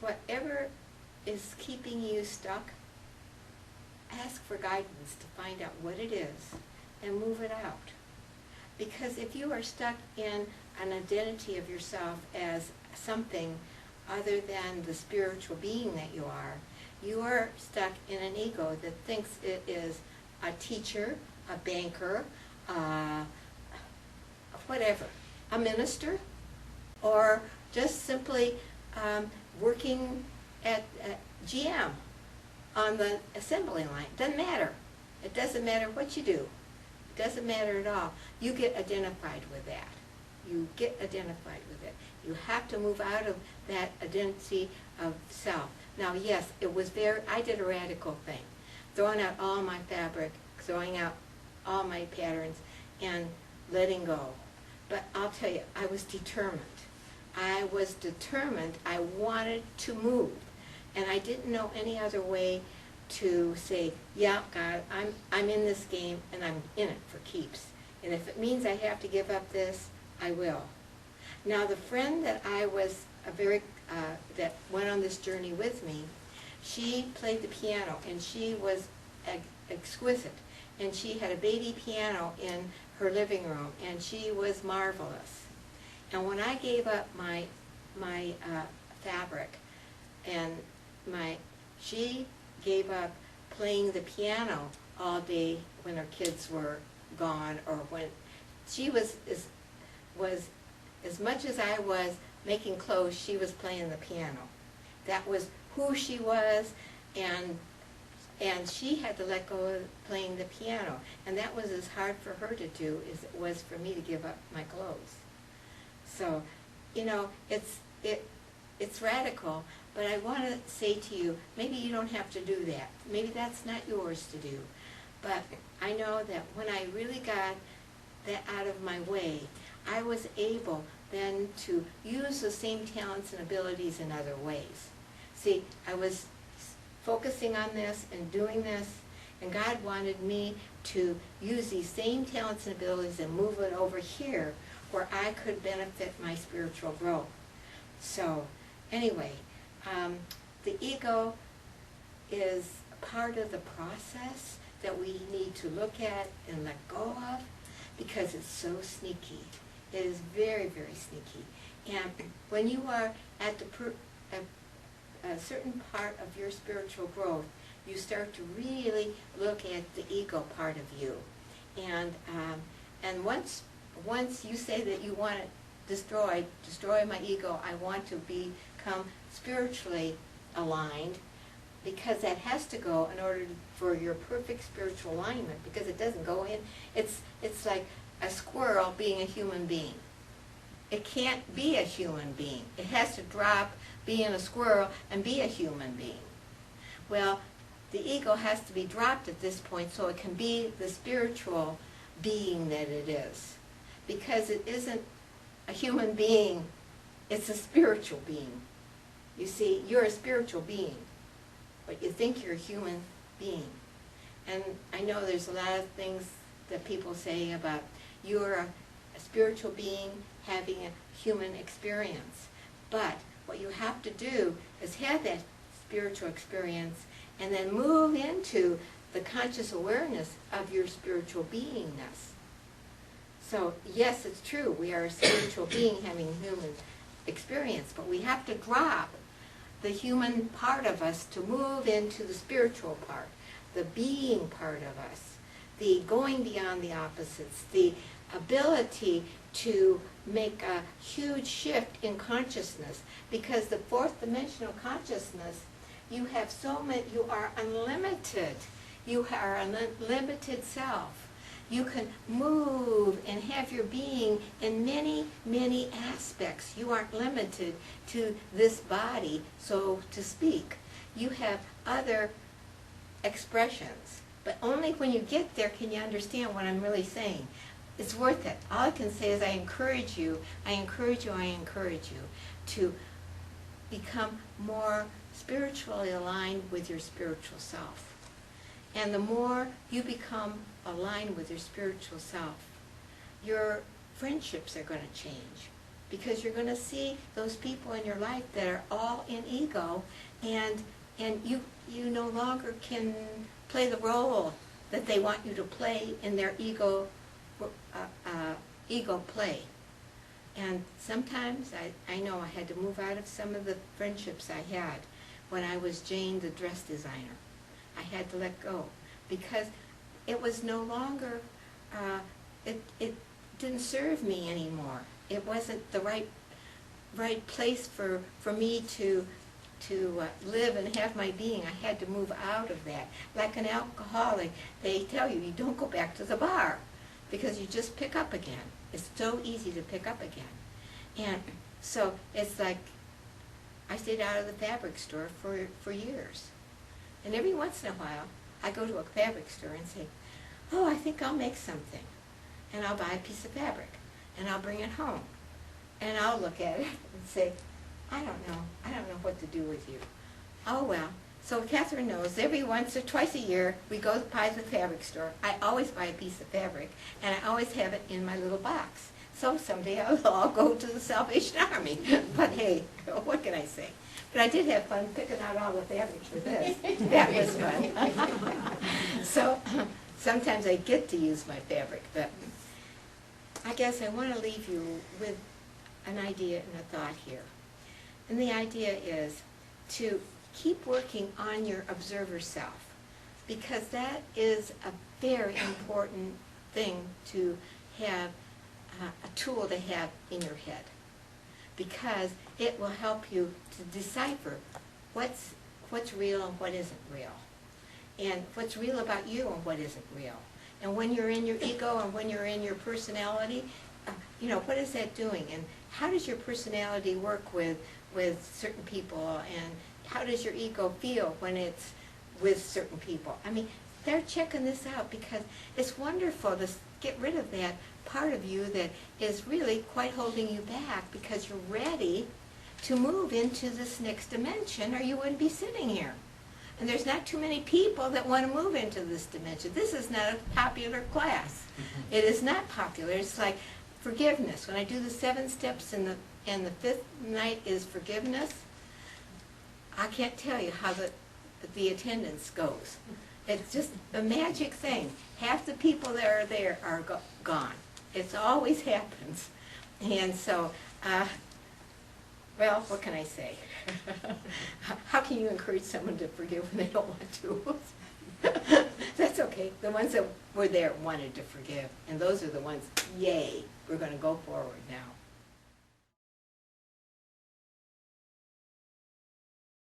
whatever is keeping you stuck, ask for guidance to find out what it is and move it out. Because if you are stuck in an identity of yourself as something other than the spiritual being that you are stuck in an ego that thinks it is a teacher, a banker, whatever, a minister, or just simply working at GM on the assembly line. Doesn't matter. It doesn't matter what you do. It doesn't matter at all. You get identified with that. You get identified with it. You have to move out of that identity of self. Now, yes, it was I did a radical thing, throwing out all my fabric, throwing out all my patterns, and letting go. But I'll tell you, I was determined. I was determined. I wanted to move. And I didn't know any other way to say, yeah, God, I'm in this game, and I'm in it for keeps. And if it means I have to give up this, I will. Now, the friend that I was that went on this journey with me, she played the piano, and she was exquisite. And she had a baby piano in her living room, and she was marvelous. And when I gave up my fabric, and she gave up playing the piano all day when her kids were gone, or when she was as much as I was making clothes, she was playing the piano. That was who she was, and she had to let go of playing the piano. And that was as hard for her to do as it was for me to give up my clothes. So, you know, it's radical, but I want to say to you, maybe you don't have to do that. Maybe that's not yours to do. But I know that when I really got that out of my way, I was able then to use the same talents and abilities in other ways. See, I was focusing on this and doing this, and God wanted me to use these same talents and abilities and move it over here where I could benefit my spiritual growth. So, anyway, the ego is part of the process that we need to look at and let go of, because it's so sneaky. It is very, very sneaky. And when you are at a certain part of your spiritual growth, you start to really look at the ego part of you. And once you say that you want to destroy my ego, I want to become spiritually aligned, because that has to go in order for your perfect spiritual alignment, because it doesn't go in. It's like a squirrel being a human being. It can't be a human being. It has to drop being a squirrel and be a human being. Well, the ego has to be dropped at this point so it can be the spiritual being that it is. Because it isn't a human being, it's a spiritual being. You see, you're a spiritual being, but you think you're a human being. And I know there's a lot of things that people say about you're a spiritual being having a human experience. But what you have to do is have that spiritual experience and then move into the conscious awareness of your spiritual beingness. So, yes, it's true, we are a spiritual being having a human experience, but we have to drop the human part of us to move into the spiritual part, the being part of us, the going beyond the opposites, the ability to make a huge shift in consciousness, because the fourth dimensional consciousness, you have so many, you are unlimited. You are an unlimited self. You can move and have your being in many, many aspects. You aren't limited to this body, so to speak. You have other expressions, but only when you get there can you understand what I'm really saying. It's worth it. All I can say is I encourage you to become more spiritually aligned with your spiritual self. And the more you become aligned with your spiritual self, your friendships are going to change. because you're going to see those people in your life that are all in ego, and you no longer can play the role that they want you to play in their ego play. And sometimes I know I had to move out of some of the friendships I had when I was Jane, the dress designer. I had to let go because it was no longer, it didn't serve me anymore. It wasn't the right place for me to live and have my being. I had to move out of that. Like an alcoholic, they tell you don't go back to the bar because you just pick up again. It's so easy to pick up again. And so it's like I stayed out of the fabric store for years. And every once in a while, I go to a fabric store and say, oh, I think I'll make something. And I'll buy a piece of fabric. And I'll bring it home. And I'll look at it and say, I don't know what to do with you. Oh, well. So Catherine knows every once or twice a year we go by the fabric store. I always buy a piece of fabric, and I always have it in my little box. So someday I'll go to the Salvation Army. But hey, what can I say? But I did have fun picking out all the fabric for this. That was fun. So sometimes I get to use my fabric, but I guess I want to leave you with an idea and a thought here. And the idea is to keep working on your observer self, because that is a very important thing to have, a tool to have in your head, because it will help you to decipher what's real and what isn't real, and what's real about you and what isn't real. And when you're in your ego and when you're in your personality, what is that doing? And how does your personality work with certain people, and how does your ego feel when it's with certain people? I mean, they're checking this out because it's wonderful to get rid of that part of you that is really quite holding you back, because you're ready to move into this next dimension, or you wouldn't be sitting here. And there's not too many people that want to move into this dimension. This is not a popular class. It is not popular. It's like forgiveness. When I do the 7 steps and the 5th night is forgiveness, I can't tell you how the attendance goes. It's just a magic thing. Half the people that are there are gone. It always happens. And so, well, what can I say? How can you encourage someone to forgive when they don't want to? That's okay. The ones that were there wanted to forgive. And those are the ones, yay, we're going to go forward now.